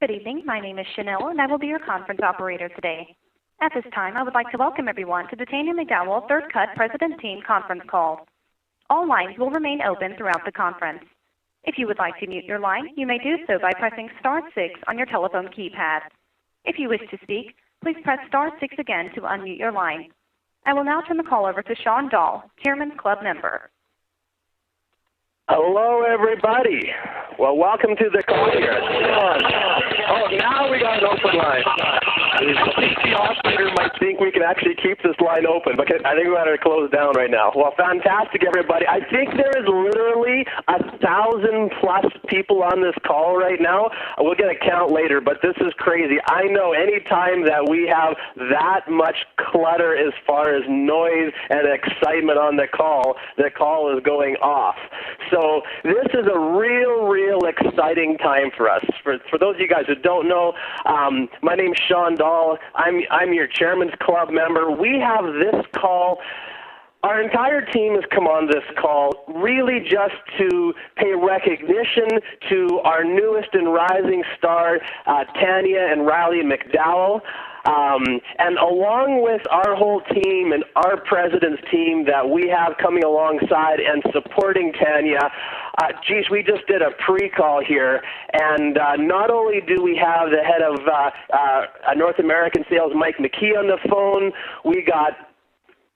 Good evening. My name is Chanel, and I will be your conference operator today. At this time, I would like to welcome everyone to the Tanya McDowell Third Cut President Team conference call. All lines will remain open throughout the conference. If you would like to mute your line, you may do so by pressing star 6 on your telephone keypad. If you wish to speak, please press star 6 again to unmute your line. I will now turn the call over to Sean Dahl, Chairman's Club member. Hello, everybody. Well, welcome to the call here. Oh, now we got an open line. The operator might think we can actually keep this line open, but I think we got to close down right now. Well, fantastic, everybody. I think there is literally 1,000+ people on this call right now. We'll get a count later, but this is crazy. I know any time that we have that much clutter as far as noise and excitement on the call is going off. So this is a real exciting time for us. For those of you guys who don't know, my name's Sean Dahl. I'm your Chairman's Club member. We have this call. Our entire team has come on this call really just to pay recognition to our newest and rising star, Tanya and Riley McDowell. And along with our whole team and our president's team that we have coming alongside and supporting Tanya, we just did a pre-call here, and not only do we have the head of North American Sales, Mike McKee, on the phone, we got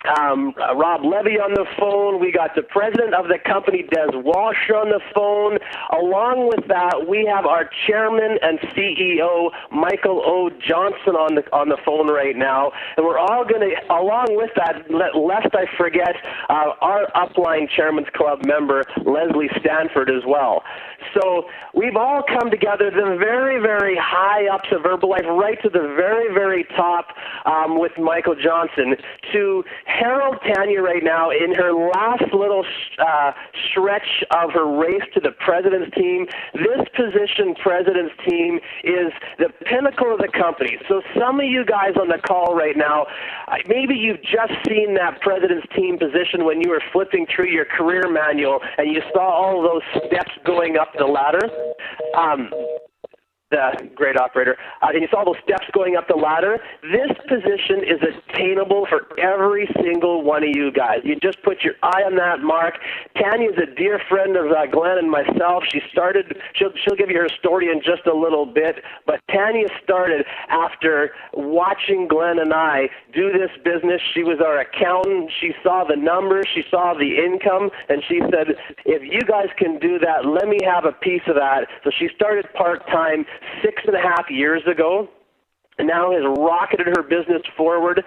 Rob Levy on the phone. We got the president of the company, Des Walsh, on the phone. Along with that, we have our chairman and CEO, Michael O. Johnson, on the phone right now. And we're all going to, along with that, lest I forget, our upline Chairman's Club member, Leslie Stanford, as well. So we've all come together, the very high ups of Herbalife, right to the very top with Michael Johnson, to herald Tanya right now in her last little stretch of her race to the president's team. This position, president's team, is the pinnacle of the company. So some of you guys on the call right now, maybe you've just seen that president's team position when you were flipping through your career manual and you saw all those steps going up the ladder. The great operator, and you saw those steps going up the ladder. This position is attainable for every single one of you guys. You just put your eye on that mark. Tanya's a dear friend of Glenn and myself. She'll give you her story in just a little bit, but Tanya started after watching Glenn and I do this business. She was our accountant. She saw the numbers. She saw the income, and she said, if you guys can do that, let me have a piece of that. So she started part-time 6.5 years ago, and now has rocketed her business forward.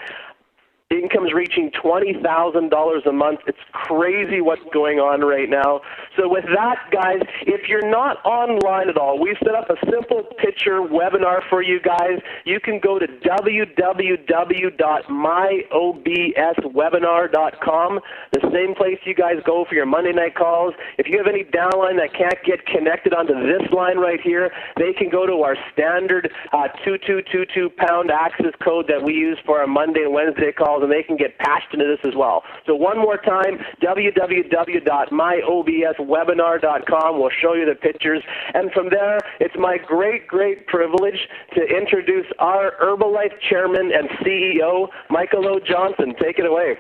Income's reaching $20,000 a month. It's crazy what's going on right now. So with that, guys, if you're not online at all, we've set up a simple picture webinar for you guys. You can go to www.myobswebinar.com, the same place you guys go for your Monday night calls. If you have any downline that can't get connected onto this line right here, they can go to our standard 2222 access code that we use for our Monday and Wednesday calls, and they can get patched into this as well. So one more time, www.myobswebinar.com. We'll show you the pictures. And from there, it's my great privilege to introduce our Herbalife Chairman and CEO, Michael O. Johnson. Take it away.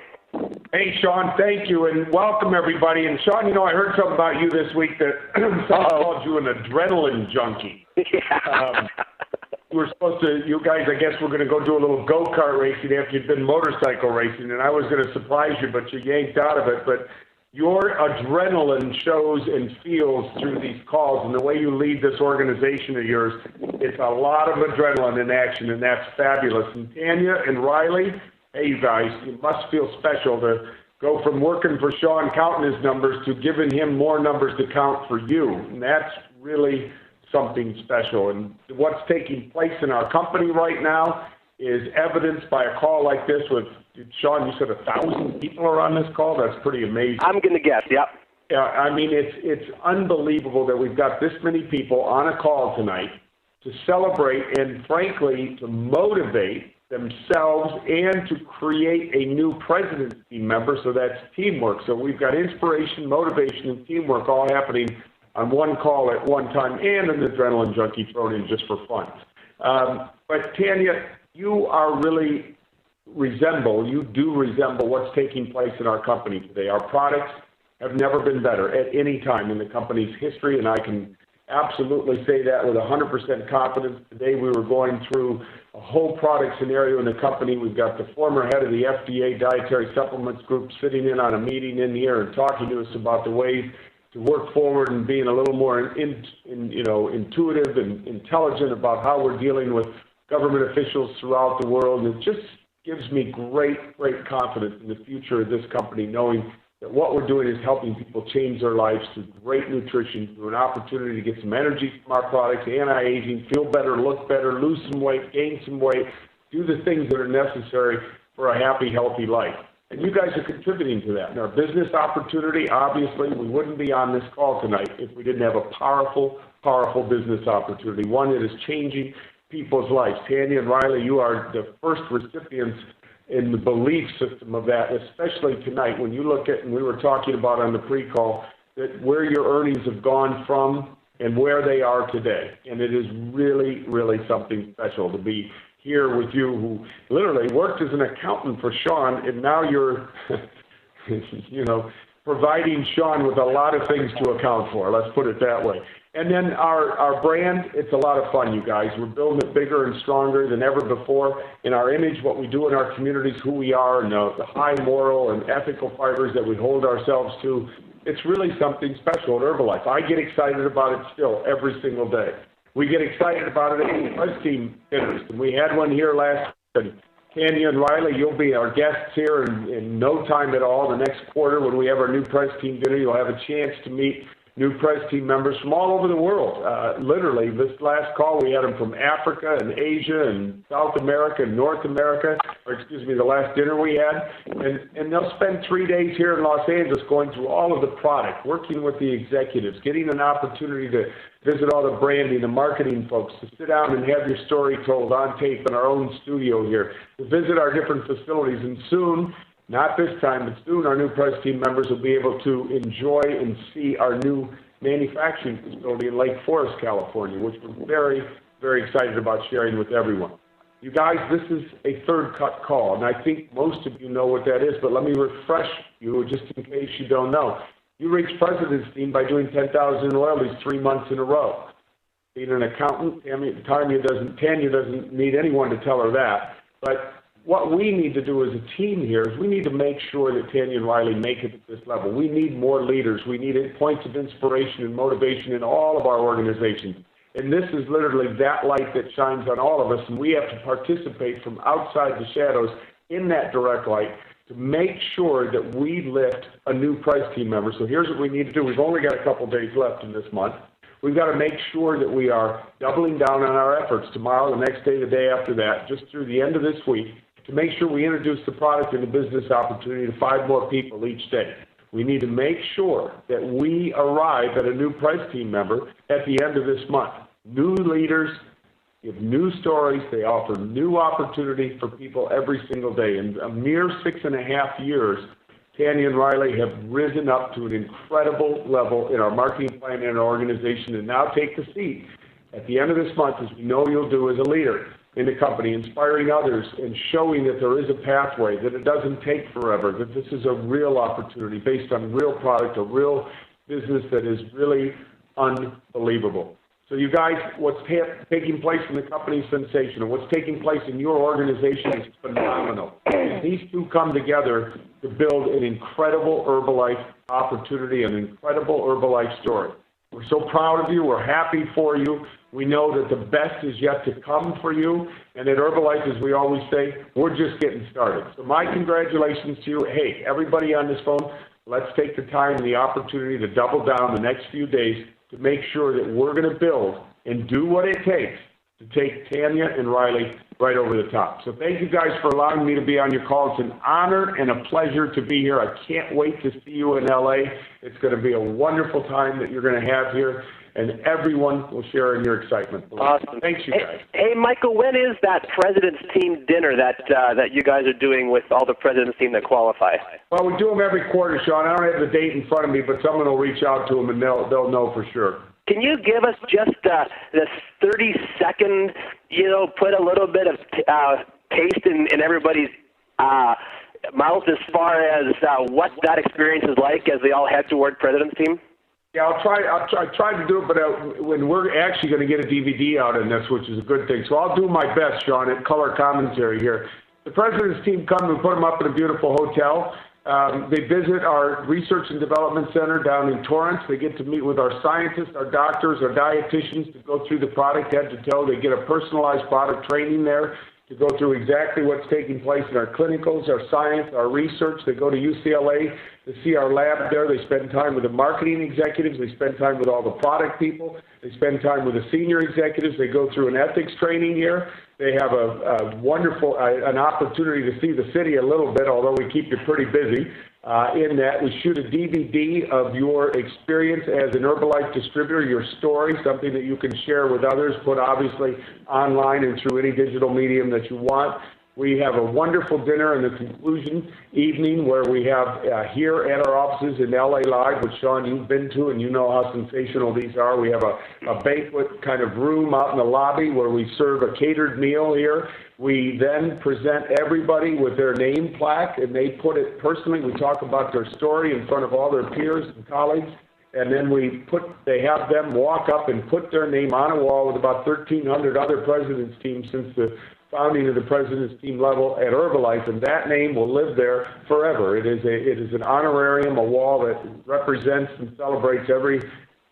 Hey, Sean, thank you, and welcome, everybody. And, Sean, I heard something about you this week that someone called you an adrenaline junkie. Yeah. You guys, I guess we're going to go do a little go-kart racing after you've been motorcycle racing, and I was going to surprise you, but you yanked out of it. But your adrenaline shows and feels through these calls, and the way you lead this organization of yours, it's a lot of adrenaline in action, and that's fabulous. And Tanya and Riley, hey, you guys, you must feel special to go from working for Sean counting his numbers to giving him more numbers to count for you, and that's really something special. And what's taking place in our company right now is evidenced by a call like this with, Sean, you said 1,000 people are on this call? That's pretty amazing. I'm going to guess, yep. Yeah, I mean, it's unbelievable that we've got this many people on a call tonight to celebrate and, frankly, to motivate themselves and to create a new presidency member, so that's teamwork. So we've got inspiration, motivation, and teamwork all happening on one call at one time, and an adrenaline junkie thrown in just for fun. But Tanya, you do resemble what's taking place in our company today. Our products have never been better at any time in the company's history, and I can absolutely say that with 100% confidence. Today we were going through a whole product scenario in the company. We've got the former head of the FDA Dietary Supplements Group sitting in on a meeting in here and talking to us about the ways to work forward and being a little more intuitive and intelligent about how we're dealing with government officials throughout the world. And it just gives me great confidence in the future of this company, knowing that what we're doing is helping people change their lives through great nutrition, through an opportunity to get some energy from our products, anti-aging, feel better, look better, lose some weight, gain some weight, do the things that are necessary for a happy, healthy life. And you guys are contributing to that. And our business opportunity, obviously, we wouldn't be on this call tonight if we didn't have a powerful business opportunity, one that is changing people's lives. Tanya and Riley, you are the first recipients in the belief system of that, especially tonight when you look at, and we were talking about on the pre-call, that where your earnings have gone from and where they are today. And it is really something special to be here with you, who literally worked as an accountant for Sean, and now you're, providing Sean with a lot of things to account for. Let's put it that way. And then our brand, it's a lot of fun, you guys. We're building it bigger and stronger than ever before. In our image, what we do in our communities, who we are, and the high moral and ethical fibers that we hold ourselves to, it's really something special at Herbalife. I get excited about it still every single day. We get excited about it at the Buzz Team dinners, and we had one here last week. Tanya and Riley, you'll be our guests here in no time at all. The next quarter, when we have our new Press Team dinner, you'll have a chance to meet new Press Team members from all over the world. Literally, this last call, we had them from Africa and Asia and South America and North America, the last dinner we had. And they'll spend 3 days here in Los Angeles going through all of the product, working with the executives, getting an opportunity to visit all the branding, the marketing folks, to sit down and have your story told on tape in our own studio here, to visit our different facilities. And soon, not this time, but soon, our new Press Team members will be able to enjoy and see our new manufacturing facility in Lake Forest, California, which we're very excited about sharing with everyone. You guys, this is a third cut call, and I think most of you know what that is, but let me refresh you just in case you don't know. You reach President's Team by doing 10,000 royalties 3 months in a row. Being an accountant, Tanya doesn't need anyone to tell her that, but what we need to do as a team here is we need to make sure that Tanya and Riley make it at this level. We need more leaders. We need points of inspiration and motivation in all of our organizations. And this is literally that light that shines on all of us, and we have to participate from outside the shadows in that direct light to make sure that we lift a new Press Team member. So here's what we need to do. We've only got a couple days left in this month. We've got to make sure that we are doubling down on our efforts tomorrow, the next day, the day after that, just through the end of this week, to make sure we introduce the product and the business opportunity to 5 more people each day. We need to make sure that we arrive at a new Press Team member at the end of this month. New leaders give new stories. They offer new opportunity for people every single day. In a mere 6.5 years, Tanya and Riley have risen up to an incredible level in our marketing plan and our organization, and now take the seat at the end of this month, as we know you'll do as a leader in the company, inspiring others and showing that there is a pathway, that it doesn't take forever, that this is a real opportunity based on real product, a real business that is really unbelievable. So you guys, what's taking place in the company is sensational. What's taking place in your organization is phenomenal. And these two come together to build an incredible Herbalife opportunity, an incredible Herbalife story. We're so proud of you. We're happy for you. We know that the best is yet to come for you. And at Herbalife, as we always say, we're just getting started. So my congratulations to you. Hey, everybody on this phone, let's take the time and the opportunity to double down the next few days to make sure that we're going to build and do what it takes to take Tanya and Riley right over the top. So thank you guys for allowing me to be on your call. It's an honor and a pleasure to be here. I can't wait to see you in LA. It's going to be a wonderful time that you're going to have here. and everyone will share in your excitement. Awesome. Thanks, you guys. Hey, Michael, when is that President's Team dinner that you guys are doing with all the President's Team that qualify? Well, we do them every quarter, Sean. I don't have the date in front of me, but someone will reach out to them, and they'll know for sure. Can you give us just this 30-second, put a little bit of taste in everybody's mouth as far as what that experience is like as they all head toward President's Team? Yeah, I'll try to do it, but when we're actually going to get a DVD out in this, which is a good thing. So I'll do my best, Sean, at color commentary here. The President's Team come and put them up in a beautiful hotel. They visit our Research and Development Center down in Torrance. They get to meet with our scientists, our doctors, our dietitians to go through the product head to toe. They get a personalized product training there to go through exactly what's taking place in our clinicals, our science, our research. They go to UCLA to see our lab there. They spend time with the marketing executives. They spend time with all the product people. They spend time with the senior executives. They go through an ethics training here. They have a wonderful an opportunity to see the city a little bit, although we keep you pretty busy. In that we shoot a DVD of your experience as an Herbalife distributor, your story, something that you can share with others, put obviously online and through any digital medium that you want. We have a wonderful dinner in the conclusion evening where we have here at our offices in LA Live, which, Sean, you've been to, and you know how sensational these are. We have a banquet kind of room out in the lobby where we serve a catered meal here. We then present everybody with their name plaque, and they put it personally. We talk about their story in front of all their peers and colleagues, and then they have them walk up and put their name on a wall with about 1,300 other President's Teams since the founding of the President's Team level at Herbalife, and that name will live there forever. It is an honorarium, a wall that represents and celebrates every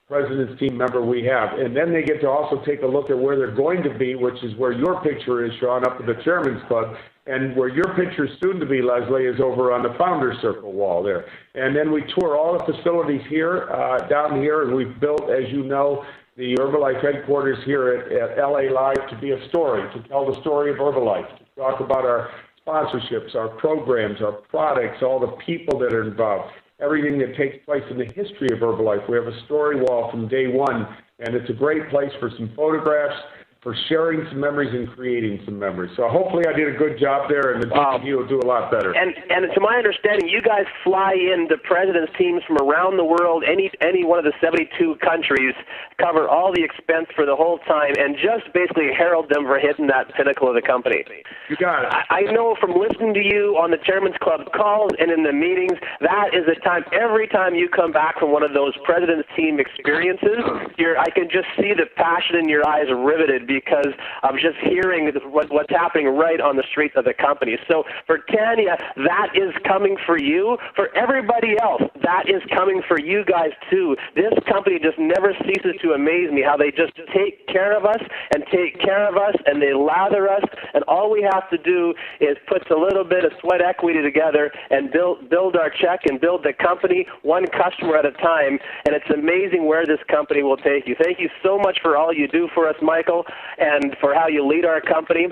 President's Team member we have. And then they get to also take a look at where they're going to be, which is where your picture is, Sean, up at the Chairman's Club, and where your picture soon to be, Leslie, is over on the Founders Circle wall there. And then we tour all the facilities here, down here, and we've built, as you know, the Herbalife headquarters here at LA Live to be a story, to tell the story of Herbalife, to talk about our sponsorships, our programs, our products, all the people that are involved, everything that takes place in the history of Herbalife. We have a story wall from day one, and it's a great place for some photographs, for sharing some memories and creating some memories. So hopefully I did a good job there, and the DVD will do a lot better. And to my understanding, you guys fly in the President's Teams from around the world, any one of the 72 countries, cover all the expense for the whole time, and just basically herald them for hitting that pinnacle of the company. You got it. I know from listening to you on the Chairman's Club calls and in the meetings, that is a time, every time you come back from one of those President's Team experiences, I can just see the passion in your eyes riveted, because I'm just hearing what's happening right on the streets of the company. So for Tanya, that is coming for you. For everybody else, that is coming for you guys too. This company just never ceases to amaze me, how they just take care of us and take care of us, and they lather us, and all we have to do is put a little bit of sweat equity together and build our check and build the company one customer at a time, and it's amazing where this company will take you. Thank you so much for all you do for us, Michael, and for how you lead our company.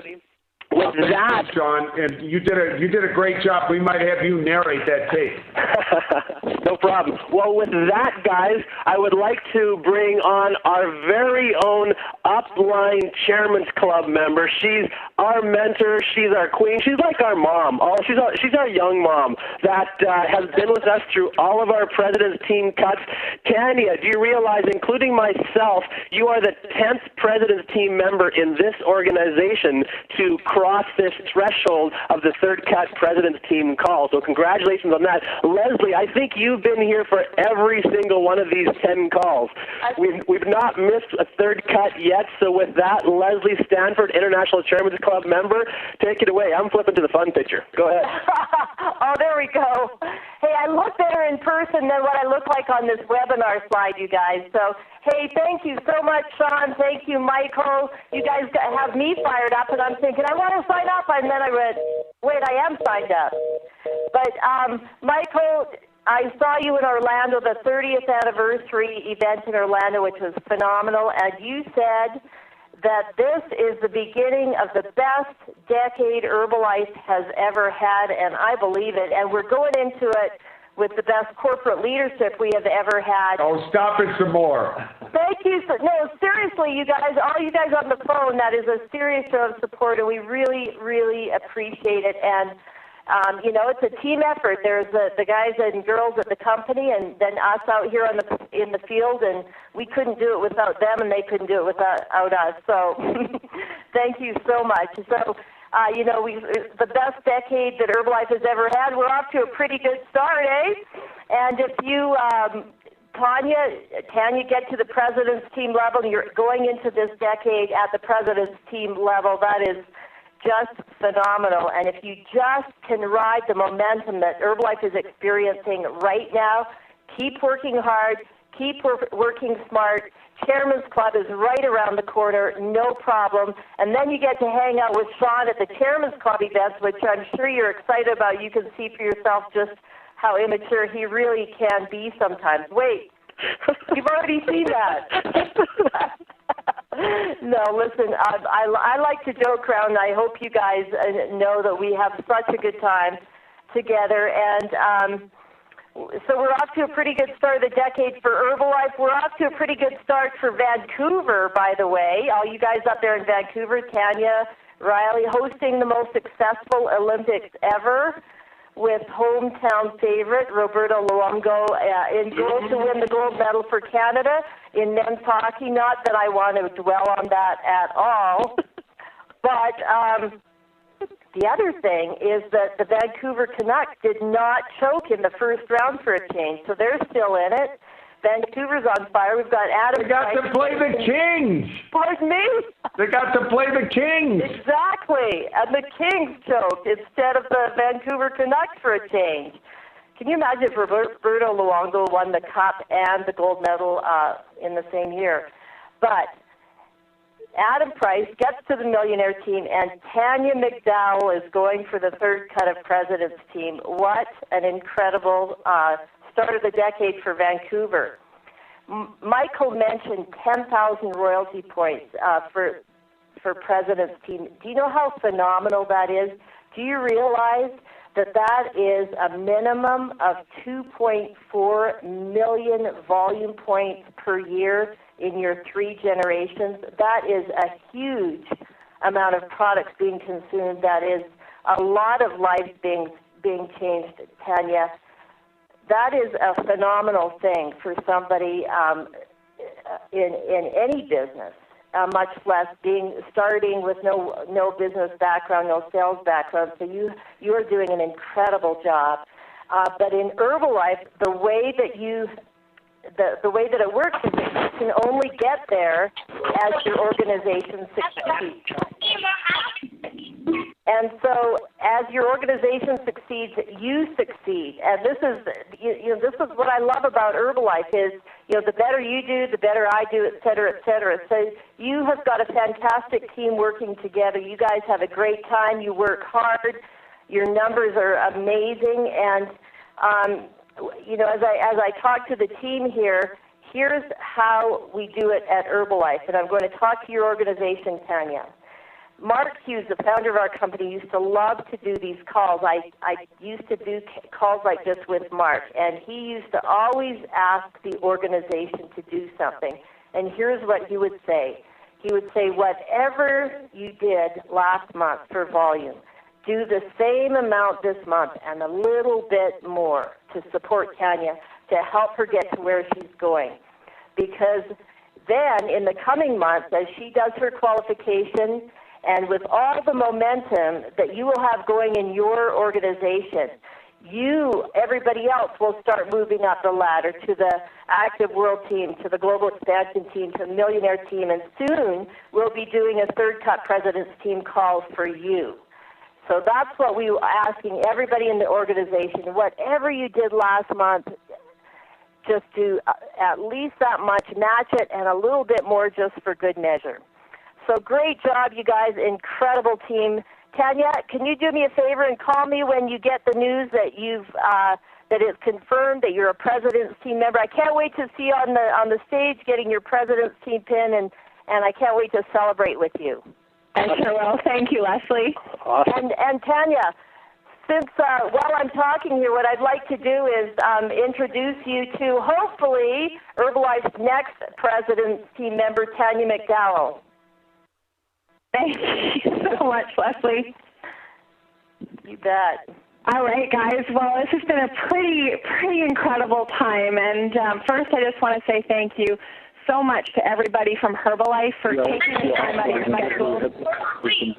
With that, John, and you did a great job. We might have you narrate that tape. No problem. Well, with that, guys, I would like to bring on our very own upline Chairman's Club member. She's our mentor. She's our queen. She's like our mom. She's our young mom that has been with us through all of our President's Team cuts. Tanya, do you realize, including myself, you are the 10th President's Team member in this organization to cross this threshold of the third cut President's Team call. So congratulations on that. Leslie, I think you've been here for every single one of these 10 calls. We've not missed a third cut yet. So with that, Leslie Stanford, International Chairman's Club member, take it away. I'm flipping to the fun picture. Go ahead. Oh, there we go. Hey, I look better in person than what I look like on this webinar slide, you guys. So, hey, thank you so much, Sean. Thank you, Michael. You guys have me fired up, and I'm thinking, I want to sign up. And then I read, wait, I am signed up. But, Michael, I saw you in Orlando, the 30th anniversary event in Orlando, which was phenomenal, and you said that this is the beginning of the best decade Herbalife has ever had, and I believe it. And we're going into it with the best corporate leadership we have ever had. Oh, stop it some more. Thank you. No, seriously, you guys, all you guys on the phone, that is a serious show of support, and we really, really appreciate it. And, you know, it's a team effort. There's the guys and girls at the company, and then us out here in the field, and we couldn't do it without them, and they couldn't do it without us. So thank you so much. So, you know, the best decade that Herbalife has ever had. We're off to a pretty good start, eh? And if you, Tanya, get to the president's team level, and you're going into this decade at the president's team level, that is just phenomenal. And if you just can ride the momentum that Herbalife is experiencing right now, keep working hard, keep working smart. Chairman's Club is right around the corner, no problem. And then you get to hang out with Sean at the Chairman's Club events, which I'm sure you're excited about. You can see for yourself just how immature he really can be sometimes. Wait, you've already seen that. No, listen, I like to joke around, and I hope you guys know that we have such a good time together. And so we're off to a pretty good start of the decade for Herbalife. We're off to a pretty good start for Vancouver, by the way. All you guys up there in Vancouver, Tanya, Riley, hosting the most successful Olympics ever with hometown favorite Roberto Luongo in goal to win the gold medal for Canada in men's hockey. Not that I want to dwell on that at all, but the other thing is that the Vancouver Canucks did not choke in the first round for a change, so they're still in it. Vancouver's on fire. We've got Adam. They got to play the Kings. Pardon me? They got to play the Kings. Exactly. And the Kings choked instead of the Vancouver Canucks for a change. Can you imagine if Roberto Luongo won the Cup and the gold medal in the same year? But Adam Price gets to the millionaire team, and Tanya McDowell is going for the third cut of President's team. What an incredible start of the decade for Vancouver. Michael mentioned 10,000 royalty points for President's team. Do you know how phenomenal that is? Do you realize that that is a minimum of 2.4 million volume points per year in your 3 generations? That is a huge amount of products being consumed. That is a lot of lives being changed, Tanya. That is a phenomenal thing for somebody in any business, much less starting with no business background, no sales background. So you are doing an incredible job. But in Herbalife, the way that it works is that you can only get there as your organization succeeds. And so, as your organization succeeds, you succeed. And this is what I love about Herbalife is, the better you do, the better I do, et cetera, et cetera. So you have got a fantastic team working together. You guys have a great time. You work hard. Your numbers are amazing. And as I talk to the team here, here's how we do it at Herbalife. And I'm going to talk to your organization, Tanya. Mark Hughes, the founder of our company, used to love to do these calls. I used to do calls like this with Mark, and he used to always ask the organization to do something. And here's what he would say. He would say, whatever you did last month for volume, do the same amount this month and a little bit more to support Tanya, to help her get to where she's going. Because then, in the coming months, as she does her qualification, and with all the momentum that you will have going in your organization, everybody else will start moving up the ladder to the active world team, to the global expansion team, to the millionaire team, and soon we'll be doing a third cut president's team call for you. So that's what we were asking everybody in the organization. Whatever you did last month, just do at least that much, match it, and a little bit more just for good measure. So great job, you guys. Incredible team. Tanya, can you do me a favor and call me when you get the news that that it's confirmed that you're a President's team member? I can't wait to see you on the stage getting your President's team pin, and I can't wait to celebrate with you. I sure will. Thank you, Leslie. Awesome. And Tanya, since while I'm talking here, what I'd like to do is introduce you to, hopefully, Herbalife's next President's team member, Tanya McDowell. Thank you so much, Leslie. You bet. All right, guys. Well, this has been a pretty incredible time. And first, I just want to say thank you so much to everybody from Herbalife for taking the time out of your schedule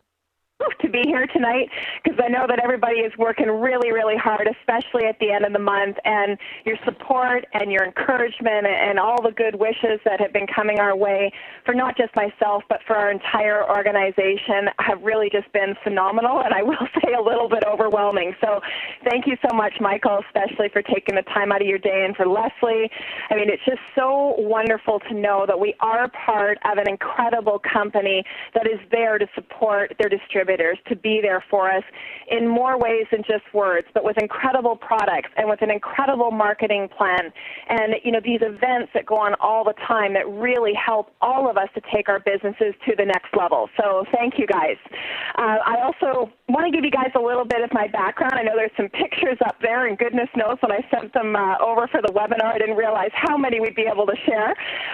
to be here tonight, because I know that everybody is working really, really hard, especially at the end of the month, and your support and your encouragement and all the good wishes that have been coming our way for not just myself but for our entire organization have really just been phenomenal, and I will say a little bit overwhelming. So thank you so much, Michael, especially for taking the time out of your day, and for Leslie. I mean, it's just so wonderful to know that we are part of an incredible company that is there to support their distributors, to be there for us in more ways than just words, but with incredible products and with an incredible marketing plan. And, you know, these events that go on all the time that really help all of us to take our businesses to the next level. So thank you, guys. I also want to give you guys a little bit of my background. I know there's some pictures up there, and goodness knows when I sent them over for the webinar, I didn't realize how many we'd be able to share.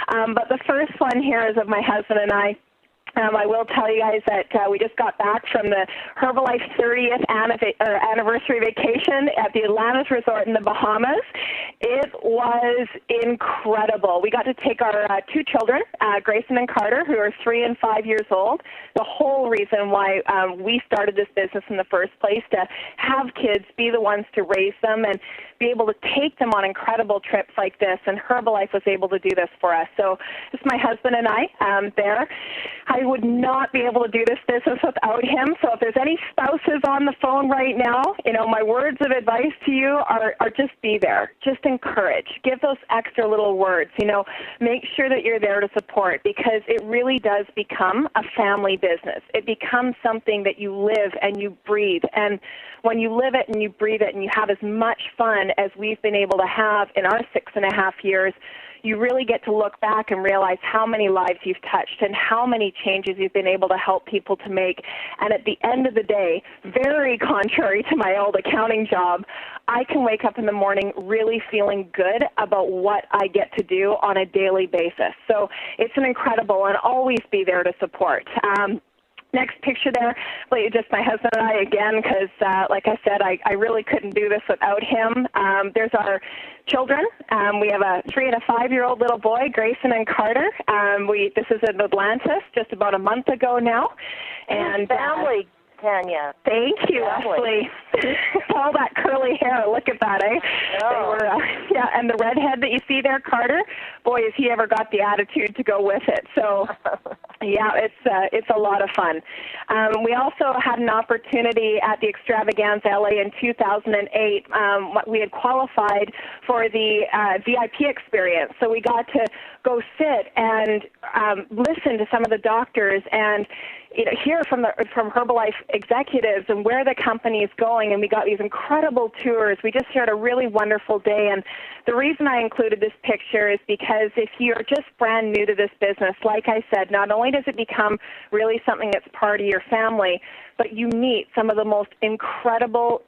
But the first one here is of my husband and I. I will tell you guys that we just got back from the Herbalife 30th anniversary vacation at the Atlantis Resort in the Bahamas. It was incredible. We got to take our two children, Grayson and Carter, who are 3 and 5 years old. The whole reason why we started this business in the first place, to have kids, be the ones to raise them, and be able to take them on incredible trips like this, and Herbalife was able to do this for us. So it's my husband and I there. I would not be able to do this business without him. So if there's any spouses on the phone right now, you know, my words of advice to you are just be there. Just encourage. Give those extra little words. You know, make sure that you're there to support, because it really does become a family business. It becomes something that you live and you breathe. And when you live it and you breathe it and you have as much fun as we've been able to have in our 6.5 years, you really get to look back and realize how many lives you've touched and how many changes you've been able to help people to make. And at the end of the day, very contrary to my old accounting job, I can wake up in the morning really feeling good about what I get to do on a daily basis. So it's an incredible, and always be there to support. Next picture there, just my husband and I again, because like I said, I really couldn't do this without him. There's our children. We have a 3 and a 5-year-old little boy, Grayson and Carter. This is in Atlantis just about a month ago now. And family, Tanya. Thank you, Leslie. All that curly hair, look at that, eh? Oh. They were, yeah, and the redhead that you see there, Carter, boy, has he ever got the attitude to go with it. So, yeah, it's a lot of fun. We also had an opportunity at the Extravaganza LA in 2008. We had qualified for the VIP experience, so we got to go sit and listen to some of the doctors and hear from Herbalife executives and where the company is going, and we got these incredible tours. We just shared a really wonderful day, and the reason I included this picture is because if you're just brand new to this business, like I said, not only does it become really something that's part of your family, but you meet some of the most incredible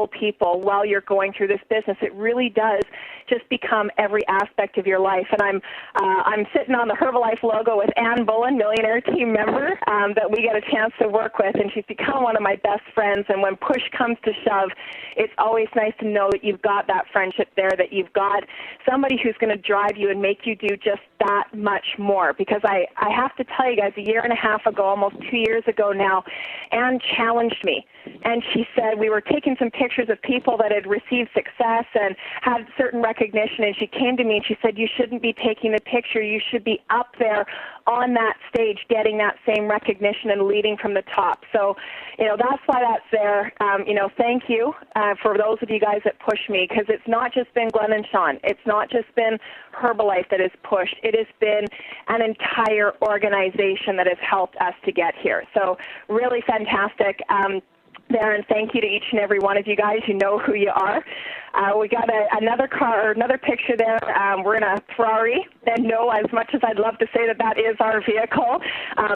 people while you're going through this business. It really does just become every aspect of your life. And I'm sitting on the Herbalife logo with Ann Bullen, Millionaire team member, that we get a chance to work with, and she's become one of my best friends. And when push comes to shove, it's always nice to know that you've got that friendship there, that you've got somebody who's going to drive you and make you do just that much more. Because I have to tell you guys, 1.5 years ago, almost 2 years ago now, Anne challenged me, and she said we were taking some pictures of people that had received success and had certain recognition, and she came to me and she said, you shouldn't be taking the picture, you should be up there on that stage getting that same recognition and leading from the top. So, that's why that's there. Thank you for those of you guys that push me, because it's not just been Glenn and Sean. It's not just been Herbalife that has pushed. It has been an entire organization that has helped us to get here. So really fantastic. there, and thank you to each and every one of you guys. You know who you are. We got another car, another picture there. We're in a Ferrari, and no, as much as I'd love to say that that is our vehicle,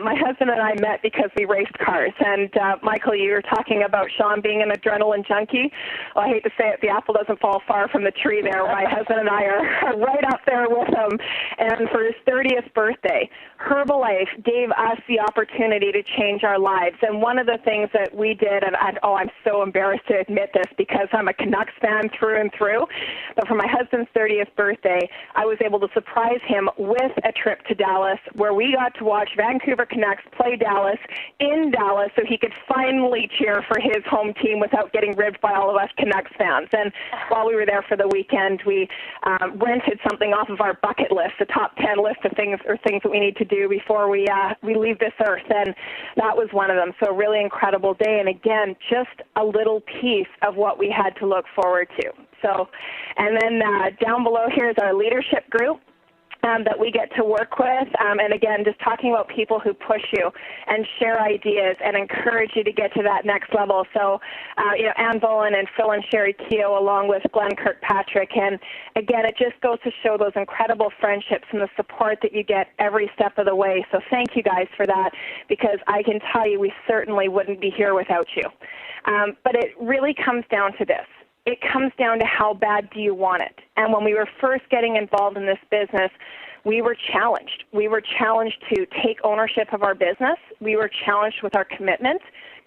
my husband and I met because we raced cars. And Michael, you were talking about Sean being an adrenaline junkie. Well, I hate to say it, the apple doesn't fall far from the tree there. My husband and I are right up there with him. And for his 30th birthday, Herbalife gave us the opportunity to change our lives. And one of the things that we did, and I'm so embarrassed to admit this because I'm a Canucks fan through and through, but for my husband's 30th birthday, I was able to surprise him with a trip to Dallas where we got to watch Vancouver Canucks play Dallas in Dallas so he could finally cheer for his home team without getting ribbed by all of us Canucks fans. And while we were there for the weekend, we rented something off of our bucket list, a top 10 list of things that we need to do before we leave this earth, and that was one of them. So a really incredible day, and again, just a little piece of what we had to look forward to. So, and then down below here is our leadership group that we get to work with, and again, just talking about people who push you and share ideas and encourage you to get to that next level. So, Ann Bowen and Phil and Sherry Keogh, along with Glenn Kirkpatrick, and again, it just goes to show those incredible friendships and the support that you get every step of the way. So thank you guys for that, because I can tell you we certainly wouldn't be here without you. But it really comes down to this. It comes down to how bad do you want it. And when we were first getting involved in this business, we were challenged. We were challenged to take ownership of our business. We were challenged with our commitment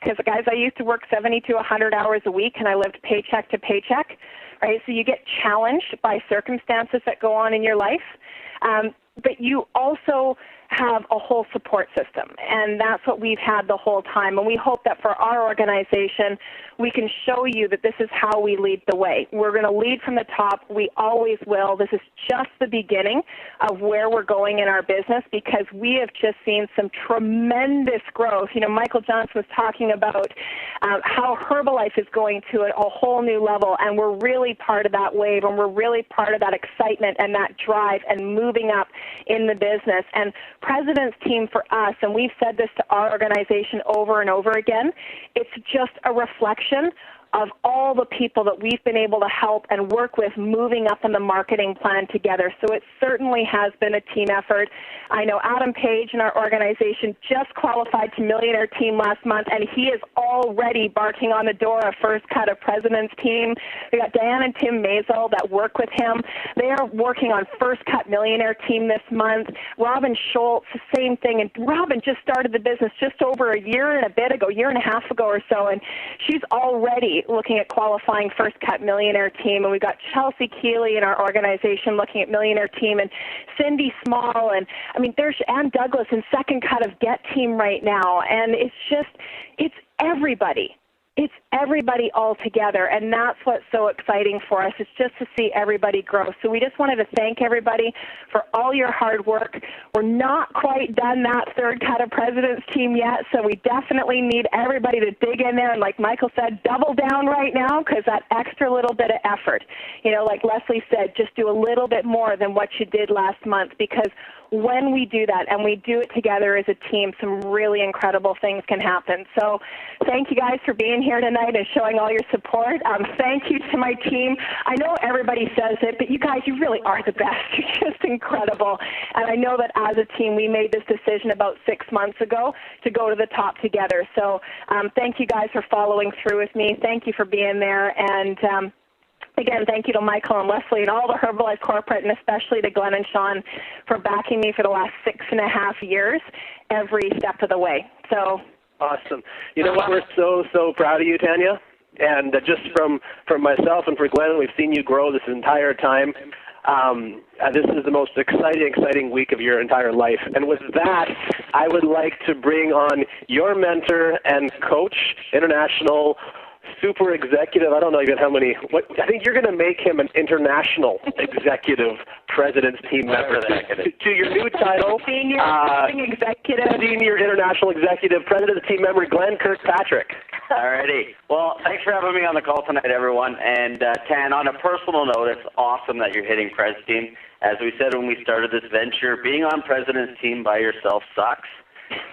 because, guys, I used to work 70 to 100 hours a week, and I lived paycheck to paycheck, right? So you get challenged by circumstances that go on in your life, but you also have a whole support system, and that's what we've had the whole time. And we hope that for our organization, we can show you that this is how we lead the way. We're going to lead from the top. We always will. This is just the beginning of where we're going in our business, because we have just seen some tremendous growth. Michael Johnson was talking about how Herbalife is going to a whole new level, and we're really part of that wave, and we're really part of that excitement and that drive and moving up in the business. And President's Team for us, and we've said this to our organization over and over again, it's just a reflection of all the people that we've been able to help and work with moving up in the marketing plan together. So it certainly has been a team effort. I know Adam Page in our organization just qualified to Millionaire Team last month, and he is already barking on the door of First Cut of President's Team. We got Diane and Tim Maisel that work with him. They are working on First Cut Millionaire Team this month. Robin Schultz, the same thing. And Robin just started the business just over a year and a half ago or so, and she's already looking at qualifying First Cut Millionaire Team. And we've got Chelsea Keeley in our organization looking at Millionaire Team, and Cindy Small, and there's Ann Douglas in Second Cut of Get Team right now. And it's everybody. It's everybody all together, and that's what's so exciting for us, is just to see everybody grow. So we just wanted to thank everybody for all your hard work. We're not quite done that Third Cut of President's Team yet, so we definitely need everybody to dig in there and, like Michael said, double down right now, because that extra little bit of effort, like Leslie said, just do a little bit more than what you did last month, because when we do that and we do it together as a team, some really incredible things can happen. So thank you guys for being here tonight and showing all your support. Thank you to my team. I know everybody says it, but you guys, you really are the best. You're just incredible. And I know that as a team, we made this decision about 6 months ago to go to the top together. So thank you guys for following through with me. Thank you for being there. And again, thank you to Michael and Leslie and all the Herbalife corporate, and especially to Glenn and Sean for backing me for the last 6.5 years, every step of the way. So awesome. You know what? We're so proud of you, Tanya. And just from myself and for Glenn, we've seen you grow this entire time. This is the most exciting week of your entire life. And with that, I would like to bring on your mentor and coach, international super executive. I don't know even how many. I think you're going to make him an international executive President's Team member to your new title. Senior International Executive President's Team member, Glenn Kirkpatrick. Alrighty. Well, thanks for having me on the call tonight, everyone. And Tan, on a personal note, it's awesome that you're hitting Pres Team. As we said when we started this venture, being on President's Team by yourself sucks.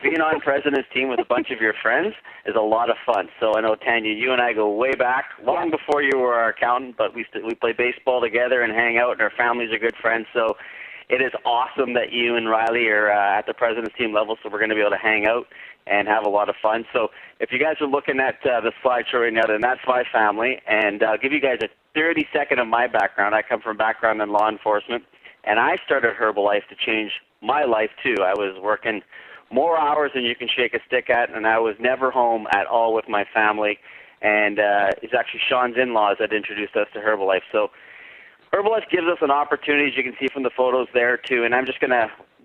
being on President's team with a bunch of your friends is a lot of fun. So I know, Tanya, you and I go way back, long before you were our accountant, but we play baseball together and hang out, and our families are good friends. So it is awesome that you and Riley are at the President's team level, so we're going to be able to hang out and have a lot of fun. So if you guys are looking at the slideshow right now, then that's my family, and I'll give you guys a 30-second of my background. I come from a background in law enforcement, and I started Herbalife to change my life too. I was working more hours than you can shake a stick at, and I was never home at all with my family. And it's actually Sean's in-laws that introduced us to Herbalife. So Herbalife gives us an opportunity, as you can see from the photos there too. And I'm just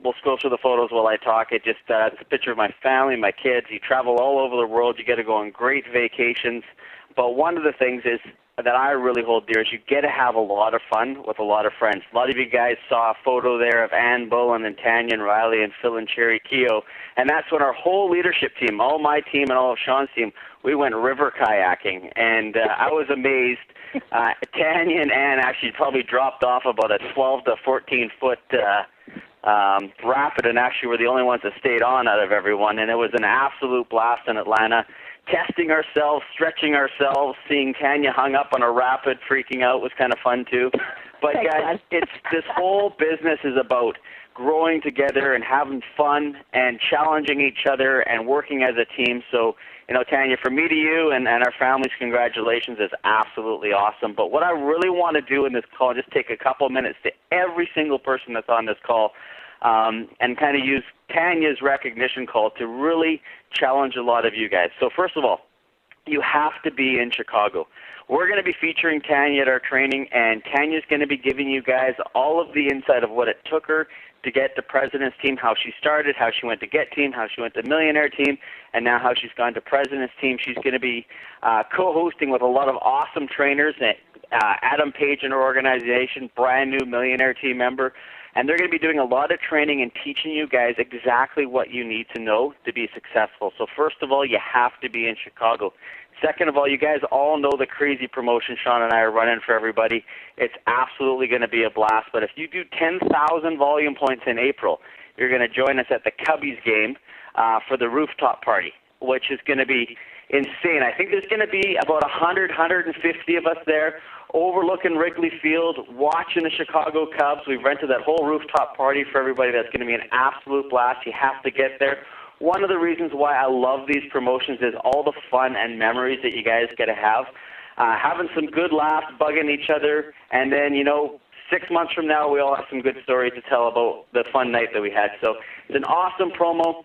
we'll scroll through the photos while I talk. It's a picture of my family, my kids. You travel all over the world. You get to go on great vacations. But one of the things is that I really hold dear is you get to have a lot of fun with a lot of friends. A lot of you guys saw a photo there of Ann Bullen and Tanya and Riley and Phil and Cherry Keogh, and that's when our whole leadership team, all my team and all of Sean's team, we went river kayaking, and I was amazed. Tanya and Ann actually probably dropped off about a 12 to 14-foot rapid, and actually were the only ones that stayed on out of everyone, and it was an absolute blast in Atlanta. Testing ourselves, stretching ourselves, seeing Tanya hung up on a rapid, freaking out was kind of fun too. But guys, this whole business is about growing together and having fun and challenging each other and working as a team. So, you know, Tanya, from me to you and our families, congratulations. Is absolutely awesome. But what I really want to do in this call, just take a couple of minutes to every single person that's on this call, and kind of use Tanya's recognition call to really challenge a lot of you guys. So first of all, you have to be in Chicago. We're going to be featuring Tanya at our training, and Tanya's going to be giving you guys all of the insight of what it took her to get the President's team, how she started, how she went to Get Team, how she went to Millionaire Team, and now how she's gone to President's Team. She's going to be co-hosting with a lot of awesome trainers. Adam Page in her organization, brand new Millionaire Team member. And they're going to be doing a lot of training and teaching you guys exactly what you need to know to be successful. So first of all, you have to be in Chicago. Second of all, you guys all know the crazy promotion Sean and I are running for everybody. It's absolutely going to be a blast. But if you do 10,000 volume points in April, you're going to join us at the Cubbies game for the rooftop party, which is going to be insane. I think there's going to be about 100, 150 of us there overlooking Wrigley Field, watching the Chicago Cubs. We've rented that whole rooftop party for everybody. That's going to be an absolute blast. You have to get there. One of the reasons why I love these promotions is all the fun and memories that you guys get to have. Having some good laughs, bugging each other, and then, you know, 6 months from now, we all have some good stories to tell about the fun night that we had. So it's an awesome promo.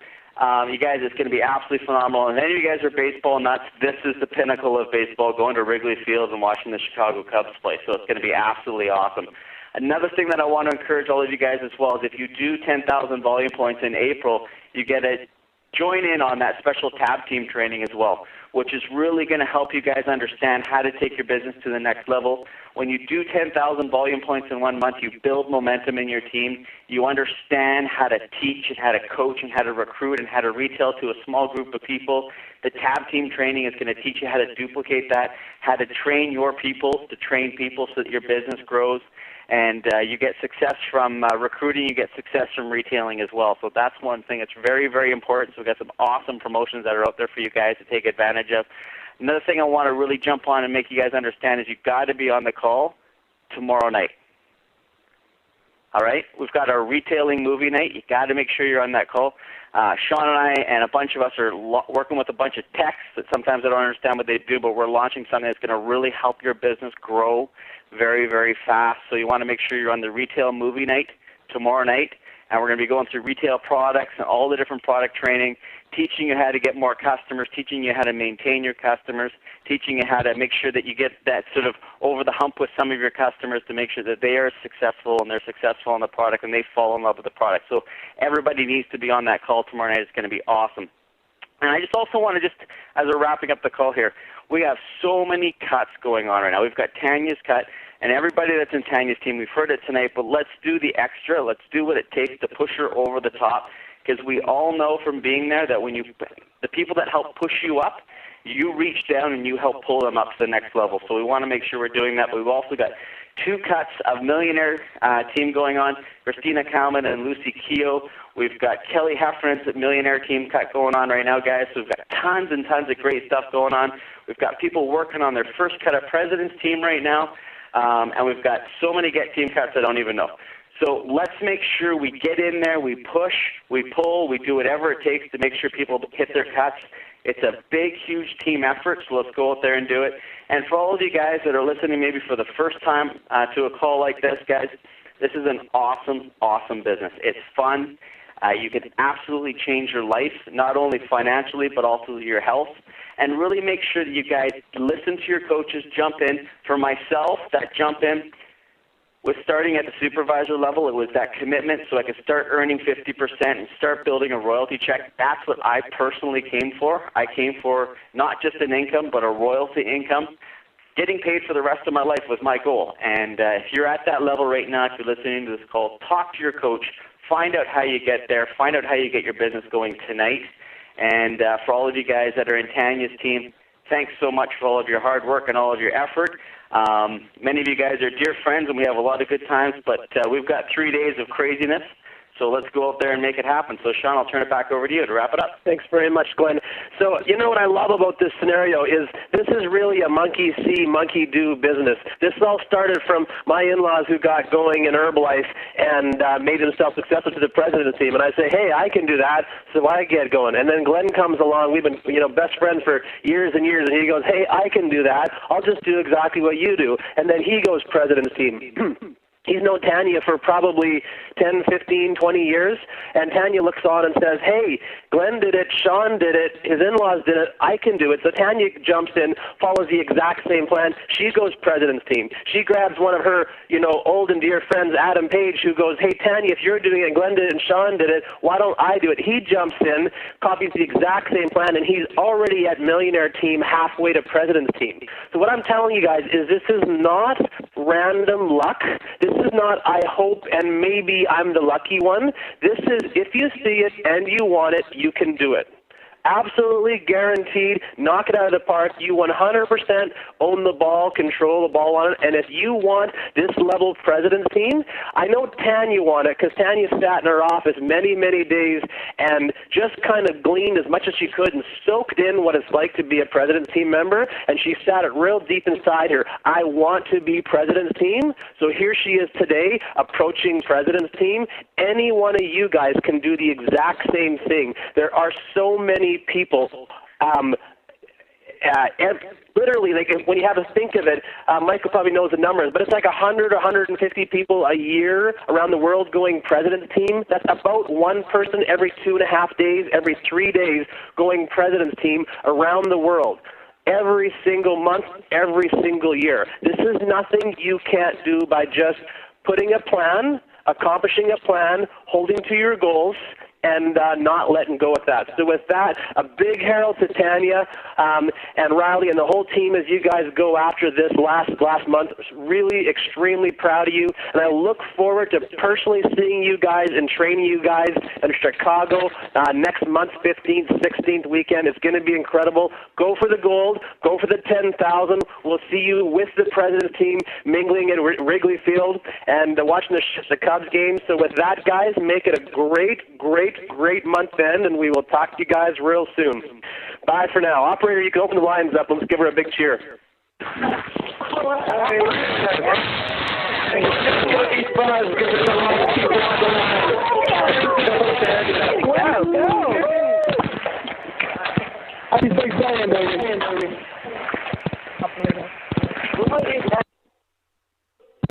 You guys, it's going to be absolutely phenomenal. And if any of you guys are baseball nuts, this is the pinnacle of baseball, going to Wrigley Field and watching the Chicago Cubs play. So it's going to be absolutely awesome. Another thing that I want to encourage all of you guys as well is if you do 10,000 volume points in April, you get to join in on that special tab team training as well, which is really going to help you guys understand how to take your business to the next level. When you do 10,000 volume points in 1 month, you build momentum in your team. You understand how to teach and how to coach and how to recruit and how to retail to a small group of people. The tab team training is going to teach you how to duplicate that, how to train your people to train people so that your business grows. And you get success from recruiting, you get success from retailing as well. So that's one thing that's very, very important. So we've got some awesome promotions that are out there for you guys to take advantage of. Another thing I want to really jump on and make you guys understand is you've got to be on the call tomorrow night. All right? We've got our retailing movie night. You've got to make sure you're on that call. Sean and I and a bunch of us are working with a bunch of techs that sometimes I don't understand what they do, but we're launching something that's going to really help your business grow very, very fast. So you want to make sure you're on the retail movie night tomorrow night, and we're going to be going through retail products and all the different product training, teaching you how to get more customers, teaching you how to maintain your customers, teaching you how to make sure that you get that sort of over the hump with some of your customers to make sure that they are successful and they're successful in the product and they fall in love with the product. So everybody needs to be on that call tomorrow night. It's going to be awesome. And I just also want to as we're wrapping up the call here, we have so many cuts going on right now. We've got Tanya's cut, and everybody that's in Tanya's team, we've heard it tonight, but let's do the extra. Let's do what it takes to push her over the top, because we all know from being there that when the people that help push you up, you reach down and you help pull them up to the next level. So we want to make sure we're doing that. But we've also got 2 cuts of Millionaire team going on, Christina Kalman and Lucy Keogh. We've got Kelly Heffern's Millionaire team cut going on right now, guys. So we've got tons and tons of great stuff going on. We've got people working on their first cut of President's team right now, and we've got so many get team cuts I don't even know. So let's make sure we get in there, we push, we pull, we do whatever it takes to make sure people hit their cuts. It's a big, huge team effort, so let's go out there and do it. And for all of you guys that are listening maybe for the first time to a call like this, guys, this is an awesome, awesome business. It's fun. You can absolutely change your life, not only financially, but also your health. And really make sure that you guys listen to your coaches, jump in. For myself, that jump in was starting at the supervisor level. It was that commitment so I could start earning 50% and start building a royalty check. That's what I personally came for. I came for not just an income, but a royalty income. Getting paid for the rest of my life was my goal. And if you're at that level right now, if you're listening to this call, talk to your coach. Find out how you get there. Find out how you get your business going tonight. And for all of you guys that are in Tanya's team, thanks so much for all of your hard work and all of your effort. Many of you guys are dear friends, and we have a lot of good times, but we've got 3 days of craziness. So let's go out there and make it happen. So, Sean, I'll turn it back over to you to wrap it up. Thanks very much, Glenn. So, you know what I love about this scenario is this is really a monkey see, monkey do business. This all started from my in-laws who got going in Herbalife and made themselves successful to the president's team. And I say, hey, I can do that, so I get going. And then Glenn comes along. We've been, best friends for years and years. And he goes, hey, I can do that. I'll just do exactly what you do. And then he goes president's team. He's known Tanya for probably 10, 15, 20 years, and Tanya looks on and says, hey, Glenn did it, Sean did it, his in-laws did it, I can do it. So Tanya jumps in, follows the exact same plan. She goes president's team. She grabs one of her, old and dear friends, Adam Page, who goes, hey, Tanya, if you're doing it, Glenn did it, and Sean did it, why don't I do it? He jumps in, copies the exact same plan, and he's already at Millionaire team halfway to president's team. So what I'm telling you guys is this is not random luck. This is not, I hope, and maybe I'm the lucky one. This is, if you see it and you want it, you can do it. Absolutely guaranteed, knock it out of the park. You 100% own the ball, control the ball on it, and if you want this level president's team, I know Tanya wanted it because Tanya sat in her office many, many days and just kind of gleaned as much as she could and soaked in what it's like to be a president's team member, and she sat it real deep inside her. I want to be president's team, so here she is today approaching president's team. Any one of you guys can do the exact same thing. There are so many people, literally, like when you have to think of it, Michael probably knows the numbers, but it's like 100 or 150 people a year around the world going president's team. That's about one person every 2.5 days, every 3 days going president's team around the world. Every single month, every single year. This is nothing you can't do by just putting a plan, accomplishing a plan, holding to your goals, and not letting go of that. So with that, a big herald to Tanya and Riley and the whole team as you guys go after this last month. Really extremely proud of you, and I look forward to personally seeing you guys and training you guys in Chicago next month, 15th, 16th weekend. It's going to be incredible. Go for the gold. Go for the 10,000. We'll see you with the president's team mingling at Wrigley Field and watching the Cubs game. So with that, guys, make it a great month end, and we will talk to you guys real soon. Bye for now. Operator, you can open the lines up. Let's give her a big cheer. Happy 6 a.m., baby.